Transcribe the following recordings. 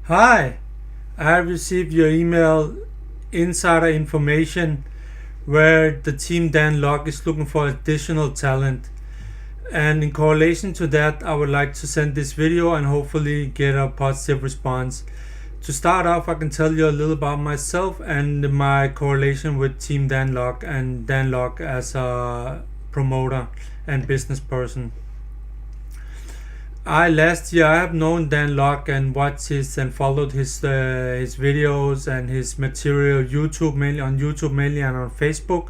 Hi, I have received your email insider information where the team Dan Lok is looking for additional talent. And in correlation to that, I would like to send this video and hopefully get a positive response. To start off, I can tell you a little about myself and my correlation with Team Dan Lok and Dan Lok as a promoter and business person. Last year I have known Dan Lok and watched his and followed his videos and his material YouTube mainly and on Facebook.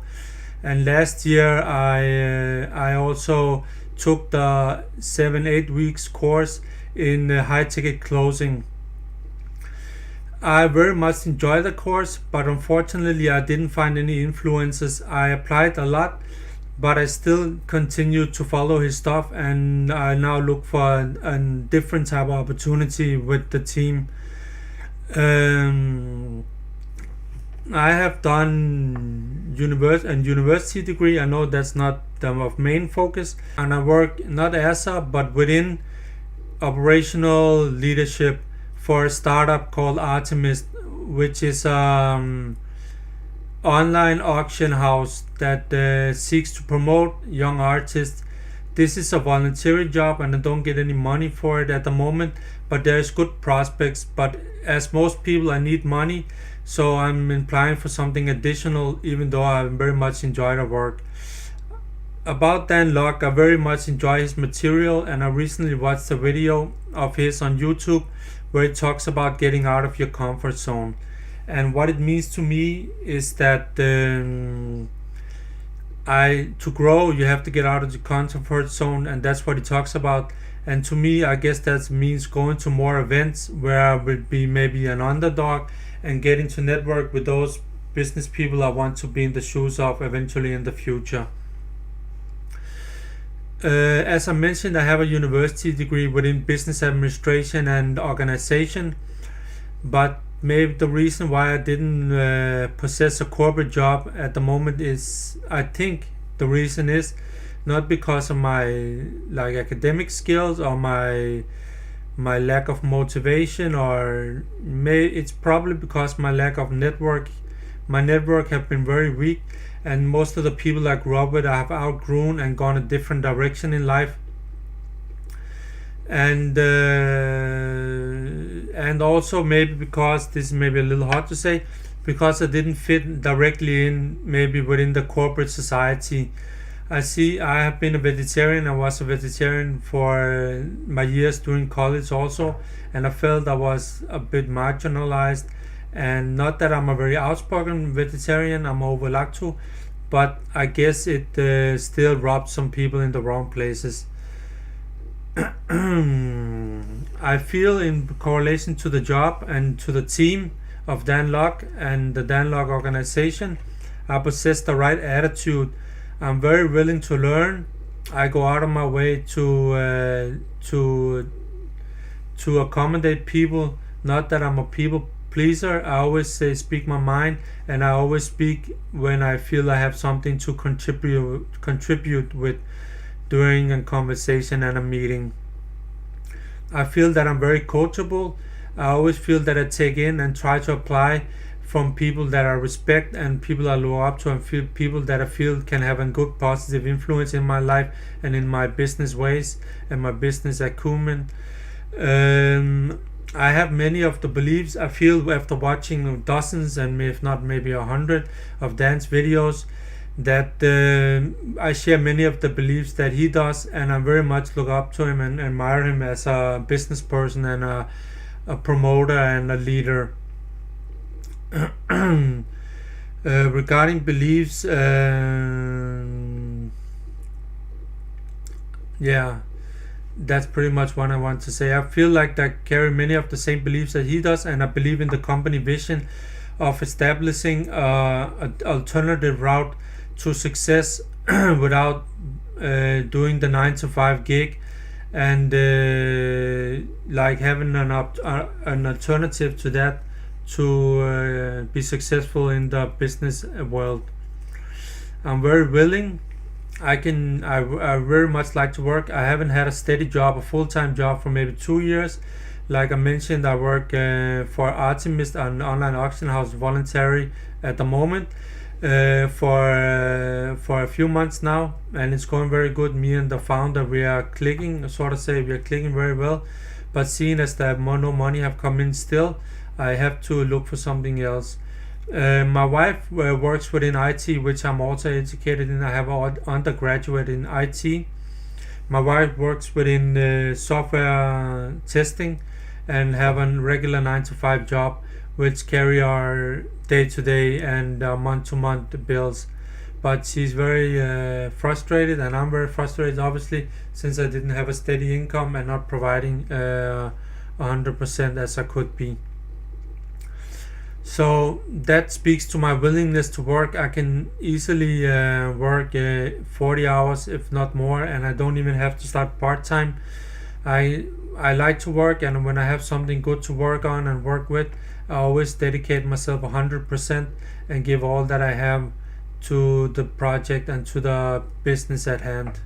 And last year I also took the 7-8 weeks course in high ticket closing. I very much enjoyed the course, but unfortunately I didn't find any influences. I applied a lot, but I still continue to follow his stuff, and I now look for a different type of opportunity with the team. Um, I have done university degree. I know that's not the main focus, and I work not as a but within operational leadership for a startup called Artemis, which is online auction house that seeks to promote young artists. This is a voluntary job and I don't get any money for it at the moment, but there's good prospects. But as most people, I need money, so I'm applying for something additional, even though I very much enjoy the work. About Dan Lok, I very much enjoy his material, and I recently watched a video of his on YouTube where he talks about getting out of your comfort zone. And what it means to me is that to grow you have to get out of the comfort zone, and that's what he talks about. And to me, I guess that means going to more events where I would be maybe an underdog and getting to network with those business people I want to be in the shoes of eventually in the future. As I mentioned, I have a university degree within business administration and organization, but maybe the reason why I didn't possess a corporate job at the moment is, I think the reason is not because of my academic skills or my lack of motivation, or it's probably because my lack of network. My network have been very weak, and most of the people I grew up with I have outgrown and gone a different direction in life. And also maybe because this is maybe a little hard to say, because I didn't fit directly in maybe within the corporate society. I have been a vegetarian. I was a vegetarian for my years during college also, and I felt I was a bit marginalized. And not that I'm a very outspoken vegetarian, I'm over lacto, but I guess it still rubbed some people in the wrong places. I feel in correlation to the job and to the team of Dan Lok and the Dan Lok organization, I possess the right attitude. I'm very willing to learn. I go out of my way to accommodate people. Not that I'm a people pleaser. I always speak my mind, and I always speak when I feel I have something to contribute with during a conversation and a meeting. I feel that I'm very coachable. I always feel that I take in and try to apply from people that I respect and people I look up to, and people that I feel can have a good positive influence in my life and in my business ways and my business acumen. I have many of the beliefs I feel after watching dozens and if not maybe 100 of Dan's videos, that I share many of the beliefs that he does, and I very much look up to him and admire him as a business person and a promoter and a leader. Regarding beliefs, yeah, that's pretty much what I want to say. I feel like I carry many of the same beliefs that he does, and I believe in the company vision of establishing an alternative route to success without doing the 9 to 5 gig, and having an alternative to that to be successful in the business world. I'm very willing. I very much like to work. I haven't had a steady job, a full-time job for maybe 2 years, Like I mentioned, I work for Artemis, an online auction house, voluntary at the moment, for a few months now, and it's going very good. Me and the founder, we are clicking, sort of say we are clicking very well. But seeing as that no money have come in still, I have to look for something else. My wife works within IT, which I'm also educated in. I have an undergraduate in IT. My wife works within software testing and have a regular 9 to 5 job, which carry our day to day and month to month bills. But she's very frustrated, and I'm very frustrated, obviously, since I didn't have a steady income and not providing 100% as I could be. So that speaks to my willingness to work. I can easily work 40 hours, if not more, and I don't even have to start part-time. I like to work, and when I have something good to work on and work with, I always dedicate myself 100% and give all that I have to the project and to the business at hand.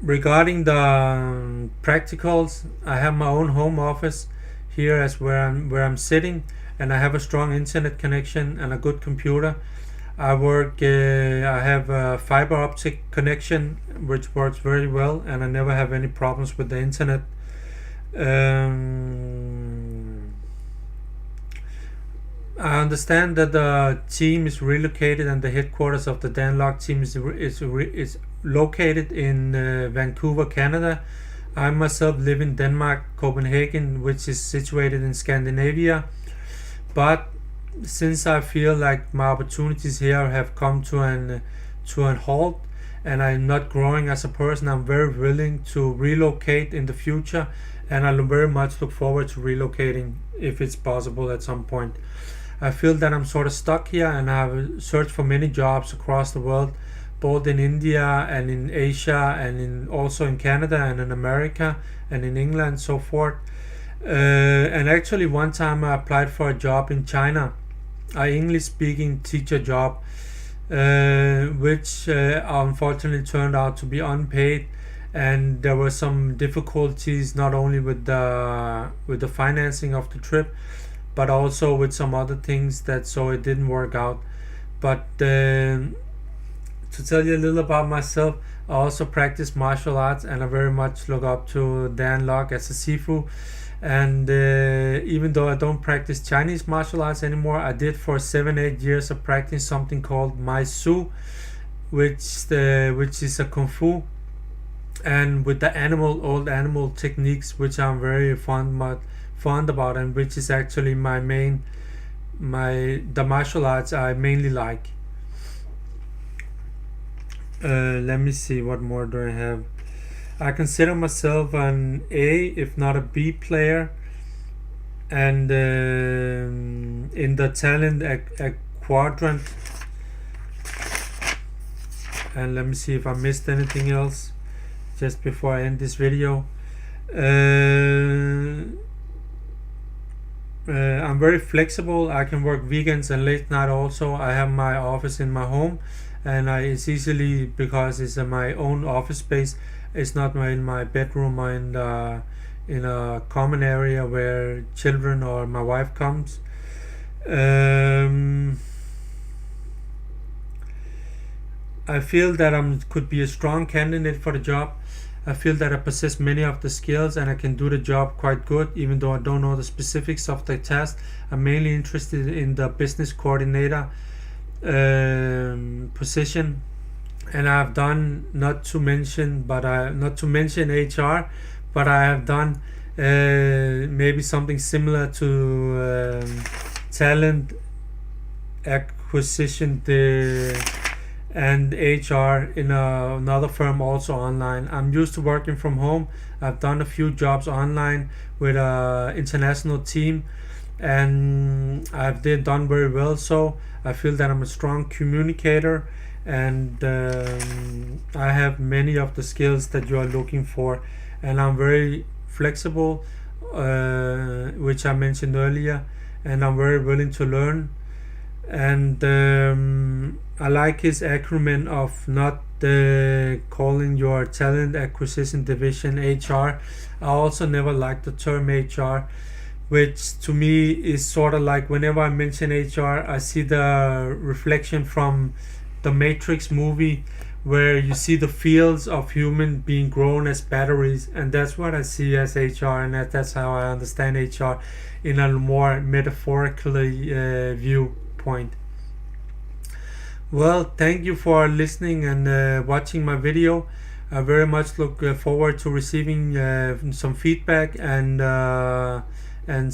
Regarding the practicals, I have my own home office here as where I'm sitting, and I have a strong internet connection and a good computer. I have a fiber optic connection which works very well, and I never have any problems with the internet. I understand that the team is relocated, and the headquarters of the Dan Lok Team is located in Vancouver, Canada. I myself live in Denmark, Copenhagen, which is situated in Scandinavia. But since I feel like my opportunities here have come to an halt, and I'm not growing as a person, I'm very willing to relocate in the future, and I very much look forward to relocating if it's possible at some point. I feel that I'm sort of stuck here, and I've searched for many jobs across the world, both in India and in Asia, and also in Canada and in America and in England and so forth. And actually one time I applied for a job in China, an English speaking teacher job, which unfortunately turned out to be unpaid, and there were some difficulties not only with the financing of the trip, but also with some other things, so it didn't work out. But to tell you a little about myself, I also practice martial arts, and I very much look up to Dan Lok as a Sifu. And even though I don't practice Chinese martial arts anymore, I did for 7-8 years of practicing something called Mai Su, which is a Kung Fu, and with the old animal techniques, which I'm very fond about, and which is actually the martial arts I mainly like. Let me see, what more do I have? I consider myself an A, if not a B player, and in the talent quadrant. And let me see if I missed anything else just before I end this video. I'm very flexible. I can work weekends and late night also. I have my office in my home, and it's easily, because it's my own office space. It's not in my bedroom or in a common area where children or my wife comes. I feel that I could be a strong candidate for the job. I feel that I possess many of the skills, and I can do the job quite good, even though I don't know the specifics of the task. I'm mainly interested in the business coordinator position, and I've done not to mention HR, but I have done maybe something similar to talent acquisition and HR in another firm, also online. I'm used to working from home. I've done a few jobs online with an international team, and I've done very well. So I feel that I'm a strong communicator, and I have many of the skills that you are looking for, and I'm very flexible, which I mentioned earlier, and I'm very willing to learn. and I like his acronym of not calling your talent acquisition division HR. I also never liked the term HR, which to me is sort of like whenever I mention HR, I see the reflection from the Matrix movie, where you see the fields of human being grown as batteries, and that's what I see as HR, and that's how I understand HR in a more metaphorically viewpoint. Well, thank you for listening and watching my video. I very much look forward to receiving some feedback and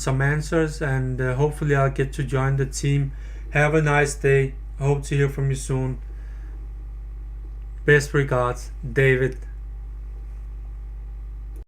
some answers, and hopefully I'll get to join the team. Have a nice day. I hope to hear from you soon. Best regards, David.